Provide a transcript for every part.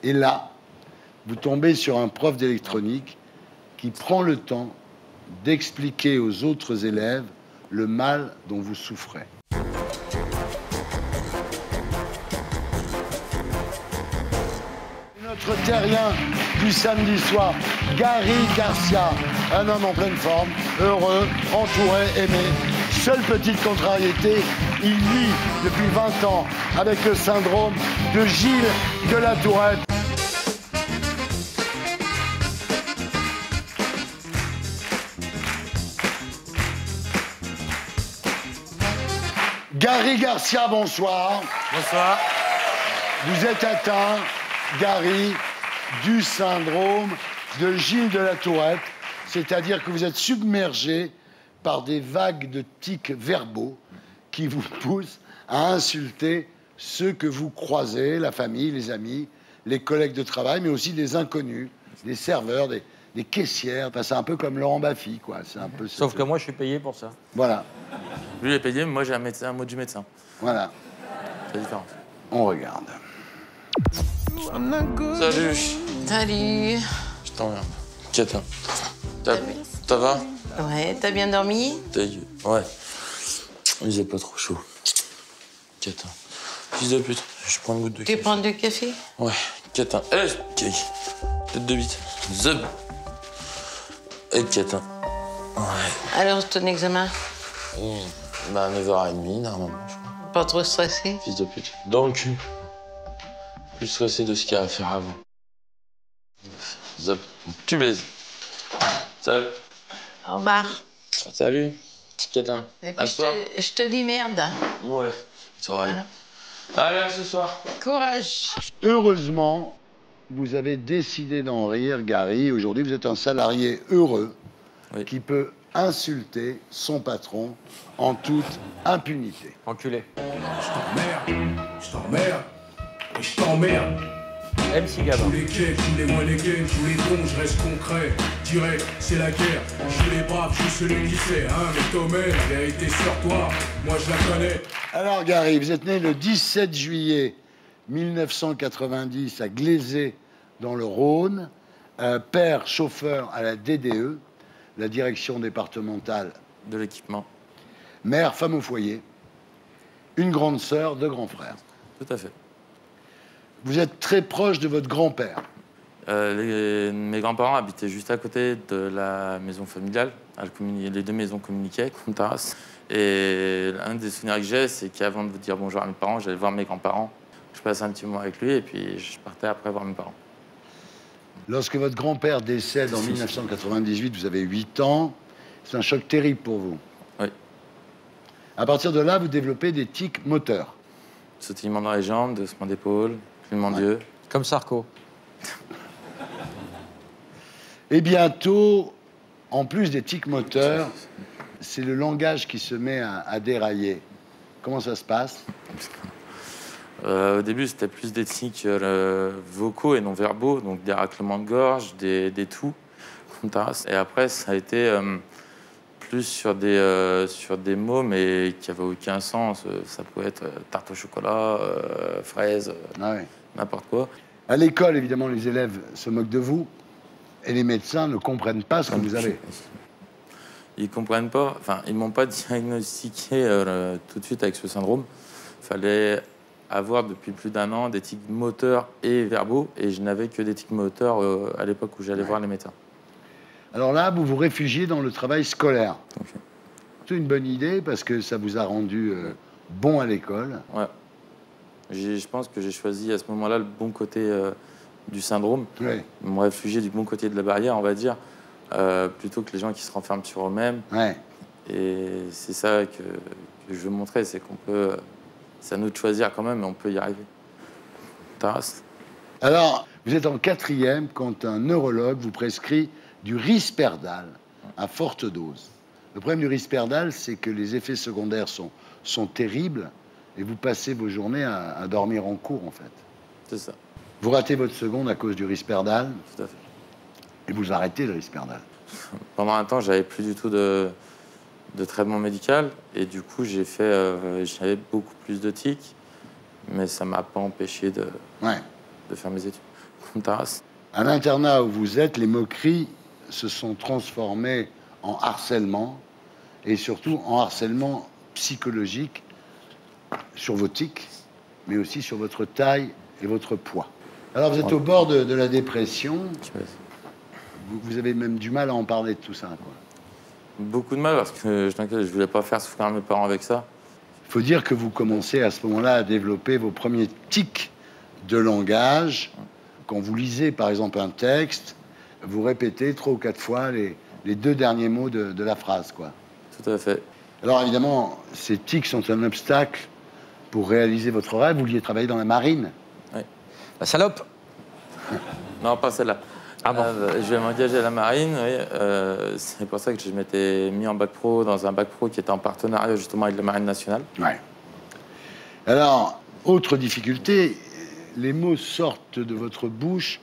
Et là, vous tombez sur un prof d'électronique qui prend le temps d'expliquer aux autres élèves le mal dont vous souffrez. Notre terrien du samedi soir, Gary Garcia, un homme en pleine forme, heureux, entouré, aimé. Seule petite contrariété, il vit depuis 20 ans avec le syndrome de Gilles de la Tourette. Gary Garcia, bonsoir. Bonsoir. Vous êtes atteint, Gary, du syndrome de Gilles de la Tourette, c'est-à-dire que vous êtes submergé par des vagues de tics verbaux qui vous poussent à insulter ceux que vous croisez, la famille, les amis, les collègues de travail, mais aussi des inconnus, des serveurs, des caissières. Enfin, c'est un peu comme Laurent Baffy, quoi. C'est un peu. Sauf que moi, je suis payé pour ça. Voilà. Lui, il est payé, mais moi, j'ai un mot du médecin. Voilà. C'est différent. On regarde. Salut. Salut. Je t'emmerde. Tiens. Ça va? Ouais, t'as bien dormi? Ouais. Il faisait pas trop chaud. Tiens. Fils de pute, je prends une goutte de café. Tu prends du café? Ouais. Tiens. Allez, okay. Tête de bite. Zub. Et tiens. Ouais. Alors, ton examen? Bah, 9h30, normalement, je crois. Pas trop stressé? Fils de pute. Dans le cul. Plus stressé de ce qu'il y a à faire avant. Zop. Tu baises. Salut. Au revoir. Salut. Petit catin. Et puis, je te dis merde. Ouais. C'est vrai. Voilà. Allez, à ce soir. Courage. Heureusement, vous avez décidé d'en rire, Gary. Aujourd'hui, vous êtes un salarié heureux qui peut insulter son patron en toute impunité. Enculé. Je t'emmerde, et je t'emmerde. MC Gabin. Tous les quais, tous les moins les gains, tous les dons, je reste concret. Direct, c'est la guerre. Je suis les braves, je suis celui qui sait, hein. Mais Tomé, la vérité sur toi, moi je la connais. Alors, Gary, vous êtes né le 17 juillet 1990 à Glaisé, dans le Rhône. Père chauffeur à la DDE, la direction départementale de l'équipement. Mère, femme au foyer. Une grande sœur, deux grands frères. Tout à fait. Vous êtes très proche de votre grand-père. Mes grands-parents habitaient juste à côté de la maison familiale. Les deux maisons communiquaient, comme terrasse. Et un des souvenirs que j'ai, c'est qu'avant de vous dire bonjour à mes parents, j'allais voir mes grands-parents. Je passais un petit moment avec lui et puis je partais après voir mes parents. Lorsque votre grand-père décède en 1998, vous avez 8 ans. C'est un choc terrible pour vous. Oui. À partir de là, vous développez des tics moteurs. Sautillement dans les jambes, haussement d'épaule, clignement d'yeux. Comme Sarko. Et bientôt, en plus des tics moteurs, c'est le langage qui se met à dérailler. Comment ça se passe? Au début, c'était plus des tics vocaux et non verbaux, donc des raclements de gorge, des toux, comme terrasse. Et après, ça a été plus sur des mots, mais qui n'avaient aucun sens. Ça pouvait être tarte au chocolat, fraises, n'importe quoi. À l'école, évidemment, les élèves se moquent de vous et les médecins ne comprennent pas ce que vous avez. Ils comprennent pas. Enfin, ils m'ont pas diagnostiqué tout de suite avec ce syndrome. Il fallait avoir depuis plus d'1 an des tics moteurs et verbaux, et je n'avais que des tics moteurs à l'époque où j'allais voir les médecins. Alors là, vous vous réfugiez dans le travail scolaire. Okay. C'est une bonne idée parce que ça vous a rendu bon à l'école. Ouais. Je pense que j'ai choisi à ce moment-là le bon côté du syndrome. Ouais. Me réfugier du bon côté de la barrière, on va dire, plutôt que les gens qui se renferment sur eux-mêmes. Ouais. Et c'est ça que je veux montrer, c'est qu'on peut... C'est à nous de choisir quand même, mais on peut y arriver. Taras. Alors, vous êtes en 4e quand un neurologue vous prescrit du Risperdal à forte dose. Le problème du Risperdal, c'est que les effets secondaires sont terribles et vous passez vos journées à dormir en cours, en fait. C'est ça. Vous ratez votre seconde à cause du Risperdal. Tout à fait. Et vous arrêtez le Risperdal. Pendant un temps, j'avais plus du tout de traitement médical. Et du coup, j'avais beaucoup plus de tics. Mais ça m'a pas empêché de faire mes études. comme Taras. À l'internat où vous êtes, les moqueries se sont transformées en harcèlement et surtout en harcèlement psychologique sur vos tics, mais aussi sur votre taille et votre poids. Alors vous êtes au bord de la dépression, vous avez même du mal à en parler de tout ça, quoi. Beaucoup de mal parce que je voulais pas faire souffrir mes parents avec ça. Il faut dire que vous commencez à ce moment-là à développer vos premiers tics de langage. Quand vous lisez, par exemple, un texte, vous répétez 3 ou 4 fois les 2 derniers mots de la phrase, quoi. Tout à fait. Alors, évidemment, ces tics sont un obstacle pour réaliser votre rêve. Vous vouliez travailler dans la marine. Oui. La salope. Non, pas celle-là. Ah bon. Je vais m'engager à la marine, oui. C'est pour ça que je m'étais mis en bac pro, dans un bac pro qui était en partenariat justement avec la marine nationale. Ouais. Alors, autre difficulté, les mots sortent de votre bouche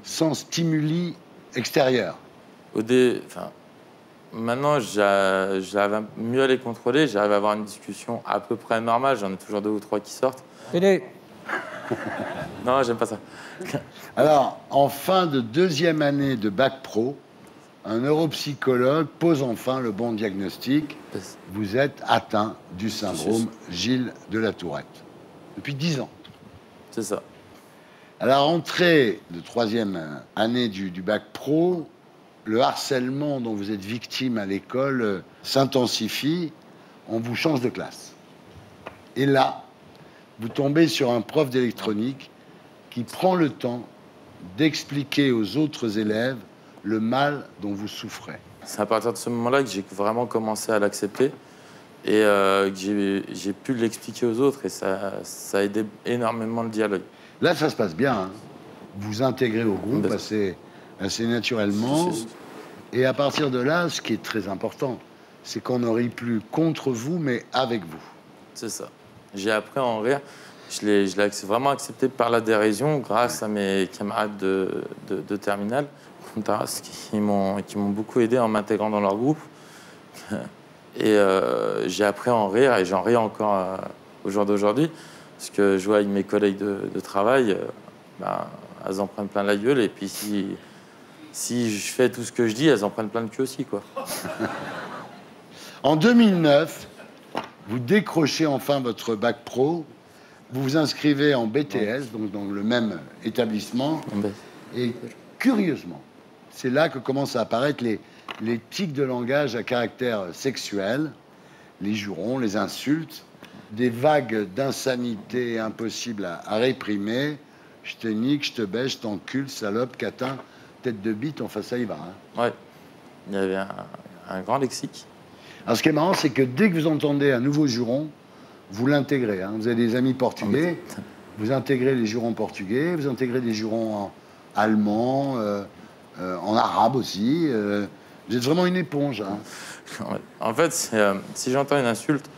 sans stimuli extérieur. Maintenant, j'arrive à mieux à les contrôler. J'arrive à avoir une discussion à peu près normale. J'en ai toujours 2 ou 3 qui sortent. Télé. Non, j'aime pas ça. Alors, en fin de 2e année de bac pro, un neuropsychologue pose enfin le bon diagnostic. Vous êtes atteint du syndrome Gilles de la Tourette. Depuis 10 ans. C'est ça. À la rentrée de 3e année du bac pro, le harcèlement dont vous êtes victime à l'école s'intensifie, on vous change de classe. Et là, vous tombez sur un prof d'électronique qui prend le temps d'expliquer aux autres élèves le mal dont vous souffrez. C'est à partir de ce moment-là que j'ai vraiment commencé à l'accepter et que j'ai pu l'expliquer aux autres et ça a aidé énormément le dialogue. Là, ça se passe bien, hein. Vous intégrez au groupe assez naturellement. Et à partir de là, ce qui est très important, c'est qu'on ne rit plus contre vous, mais avec vous. C'est ça. J'ai appris à en rire. Je l'ai vraiment accepté par la dérision grâce à mes camarades de terminale, comme Taras, qui m'ont beaucoup aidé en m'intégrant dans leur groupe. Et j'ai appris à en rire et j'en ris encore au jour d'aujourd'hui. Parce que je vois avec mes collègues de travail, elles en prennent plein la gueule. Et puis si je fais tout ce que je dis, elles en prennent plein le cul aussi, quoi. En 2009, vous décrochez enfin votre bac pro. Vous vous inscrivez en BTS, donc dans le même établissement. Et curieusement, c'est là que commencent à apparaître les tics de langage à caractère sexuel, les jurons, les insultes, des vagues d'insanité impossibles à réprimer. Je te nique, je te baisse, je t'encule, salope, catin, tête de bite, enfin ça y va. Hein. Ouais, il y avait un grand lexique. Alors ce qui est marrant, c'est que dès que vous entendez un nouveau juron, vous l'intégrez. Hein. Vous avez des amis portugais, vous intégrez les jurons portugais, vous intégrez des jurons en allemand, en arabe aussi. Vous êtes vraiment une éponge. Hein. En fait, si j'entends une insulte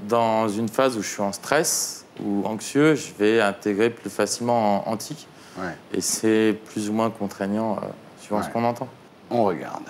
dans une phase où je suis en stress ou anxieux, je vais intégrer plus facilement en tic. Ouais. Et c'est plus ou moins contraignant suivant ce qu'on entend. On regarde.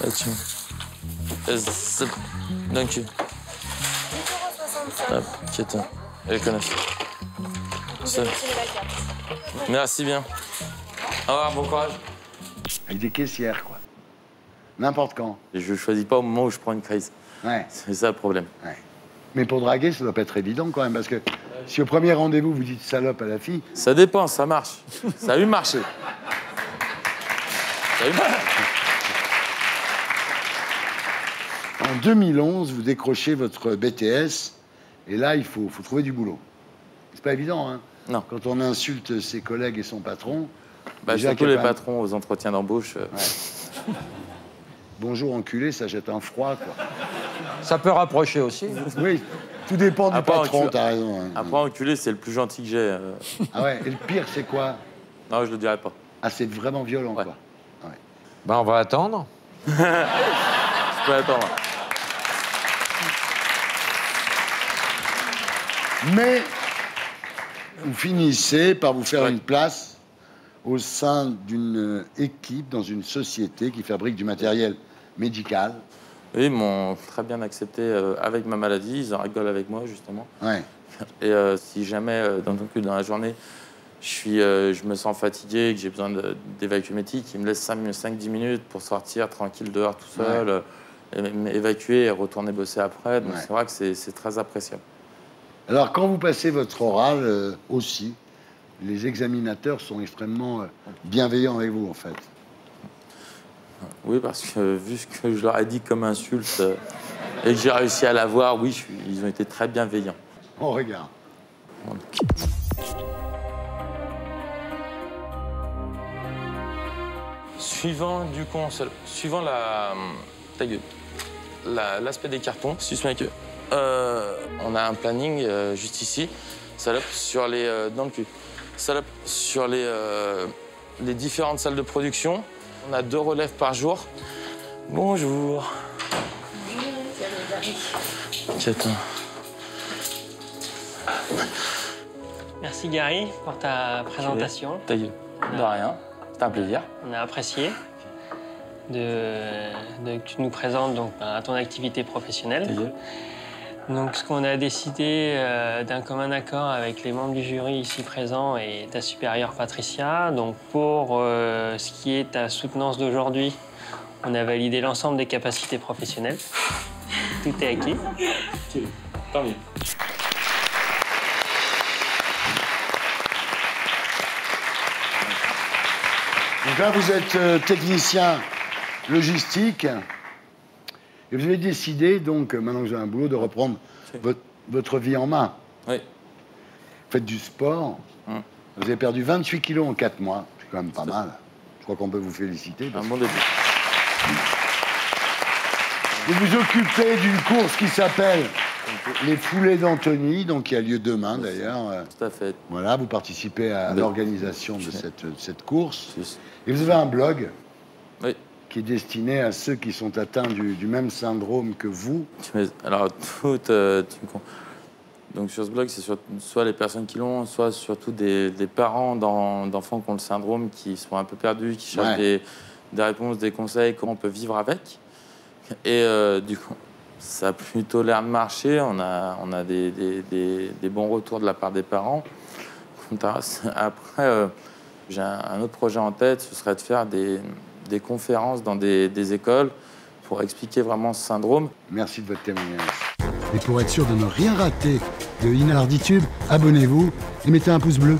Là-dessus. Danke. Hop, quitte. Elle connaît. Merci bien. Au revoir, bon courage. Avec des caissières, quoi. N'importe quand. Et je ne choisis pas au moment où je prends une crise. Ouais. C'est ça le problème. Ouais. Mais pour draguer, ça doit pas être évident quand même, parce que si au premier rendez-vous, vous dites salope à la fille... Ça dépend, ça marche. Ça a eu marché. Ça a eu marché. En 2011, vous décrochez votre BTS, et là, il faut trouver du boulot. C'est pas évident, hein. Non. Quand on insulte ses collègues et son patron... Surtout les patrons aux entretiens d'embauche. Ouais. Bonjour enculé, ça jette un froid, quoi. Ça peut rapprocher aussi. Oui, tout dépend du patron, t'as raison. Hein. Après, enculé, c'est le plus gentil que j'ai. Ah ouais, et le pire, c'est quoi? Non, je le dirai pas. Ah, c'est vraiment violent, Ouais. quoi. Ouais. Ben, on va attendre. Je peux attendre. Mais vous finissez par vous faire une place au sein d'une équipe dans une société qui fabrique du matériel médical. Oui, ils m'ont très bien accepté avec ma maladie. Ils en rigolent avec moi, justement. Ouais. Et si jamais, dans la journée, je me sens fatigué, que j'ai besoin d'évacuer mes tics, il me laisse 5-10 minutes pour sortir tranquille dehors tout seul, évacuer et retourner bosser après. Donc c'est vrai que c'est très appréciable. Alors, quand vous passez votre oral aussi, les examinateurs sont extrêmement bienveillants avec vous, en fait. Oui, parce que vu ce que je leur ai dit comme insulte et que j'ai réussi à l'avoir, oui, ils ont été très bienveillants. On regarde. Suivant l'aspect des cartons, on a un planning juste ici, salope sur dans le cul. Salope sur les différentes salles de production. On a 2 relèves par jour. Bonjour. Bonjour. Merci Gary pour ta présentation. Ta gueule. De rien. C'est un plaisir. On a apprécié que tu nous présentes donc, ton activité professionnelle. Donc, ce qu'on a décidé d'un commun accord avec les membres du jury ici présents et ta supérieure Patricia, donc pour ce qui est ta soutenance d'aujourd'hui, on a validé l'ensemble des capacités professionnelles. Tout est acquis. Tant mieux. Donc là, vous êtes technicien logistique. Et vous avez décidé, donc, maintenant que vous avez un boulot, de reprendre votre vie en main. Oui. Vous faites du sport. Vous avez perdu 28 kilos en 4 mois. C'est quand même pas mal. Je crois qu'on peut vous féliciter. Un bon début. Vous vous occupez d'une course qui s'appelle les Foulées d'Antony, donc qui a lieu demain, d'ailleurs. Tout à fait. Voilà, vous participez à l'organisation de cette course. Et vous avez un blog. Oui. Qui est destiné à ceux qui sont atteints du même syndrome que vous. Alors, donc sur ce blog, c'est soit les personnes qui l'ont, soit surtout des parents d'enfants qui ont le syndrome, qui sont un peu perdus, qui cherchent des réponses, des conseils, comment on peut vivre avec. Et du coup, ça a plutôt l'air de marcher. On a des bons retours de la part des parents. Après, j'ai un autre projet en tête, ce serait de faire des conférences dans des écoles pour expliquer vraiment ce syndrome. Merci de votre témoignage. Et pour être sûr de ne rien rater de Inarditube, abonnez-vous et mettez un pouce bleu.